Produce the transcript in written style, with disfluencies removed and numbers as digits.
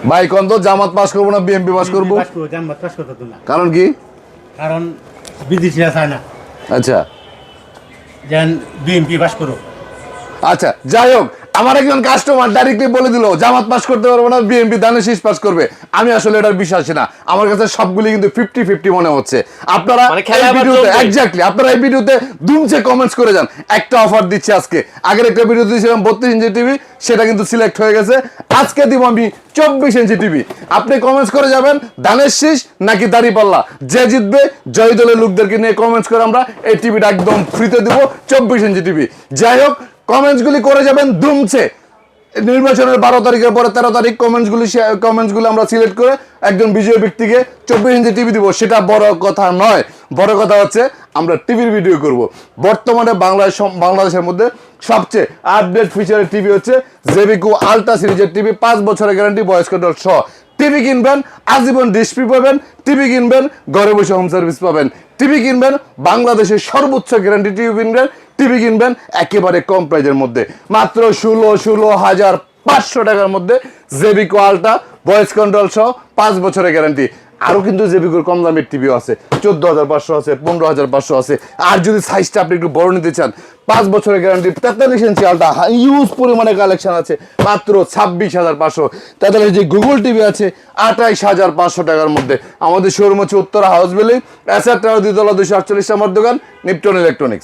ভাই কোন তো জামাত পাস করবো না বিএমপি পাস করবো? জামাত পাস করতে না। কারণ কি? কারণ বিদেশিরা চায় না আচ্ছা যেন বিএমপি পাস করো। আচ্ছা, যাই হোক, আমার একজন কাস্টমার ডাইরেক্টলি বলে দিল জামাত পাস করতে পারবো না, বিএনপি দানের শীষ পাস করবে। আমি আসলে এটার বিশ্বাসী না, আমার কাছে সবগুলি কিন্তু 50-50 মনে হচ্ছে। আপনারা এই ভিডিওতে এক্স্যাক্টলি আপনারা এই ভিডিওতে দুমছে কমেন্টস করে যান। একটা অফার দিচ্ছি আজকে, আগের একটা ভিডিও দিয়েছিলাম 32 ইঞ্চি টিভি, সেটা কিন্তু সিলেক্ট হয়ে গেছে। আজকে দিব আমি 24 ইঞ্চি টিভি। আপনি কমেন্টস করে যাবেন ধানের শীষ নাকি দাঁড়িপাল্লা, যে জিতবে জয় দলের লোকদেরকে নিয়ে কমেন্টস করে আমরা এই টিভিটা একদম ফ্রিতে দিব, 24 ইঞ্চি টিভি। যাই হোক, কমেন্টসগুলি করে যাবেন দুমছে। নির্বাচনের 12 তারিখের পরে 13 তারিখ কমেন্টসগুলো আমরা সিলেক্ট করে একজন বিজয়ী ব্যক্তিকে 24 ইঞ্চি টিভি দিব। সেটা বড় কথা নয়, বড় কথা হচ্ছে আমরা টিভির ভিডিও করব। বর্তমানে বাংলাদেশের মধ্যে সবচেয়ে আপডেট ফিচারের টিভি হচ্ছে জেবিকো আলট্রা সিরিজের টিভি, 5 বছরের গ্যারান্টি, ভয়েস কন্ট্রোল সহ। টিভি কিনবেন আজীবন ডিশ ফ্রি পাবেন, টিভি কিনবেন ঘরে বসে হোম সার্ভিস পাবেন, টিভি কিনবেন বাংলাদেশের সর্বোচ্চ গ্যারান্টি টিভি কিনবেন, টিভি কিনবেন একেবারে কম প্রাইজের মধ্যে, মাত্র 16,500 টাকার মধ্যে জেবিকো আলট্রা ভয়েস কন্ট্রোল সহ 5 বছরের গ্যারান্টি। আরও কিন্তু জেবিকোর কম দামের টিভিও আছে, 14,500 আছে, 15,500 আছে। আর যদি সাইজটা আপনি একটু বড় নিতে চান, 5 বছরের গ্যারান্টি, 43 ইঞ্চি আলট্রা ইউজ পরিমাণে কালেকশন আছে, মাত্র 26,500। তাহলে যে গুগল টিভি আছে 28,500 টাকার মধ্যে। আমাদের শোরুম হচ্ছে Uttara house building, SR tower 2 তলা 248 নম্বর দোকান, নিপটন ইলেকট্রনিক্স।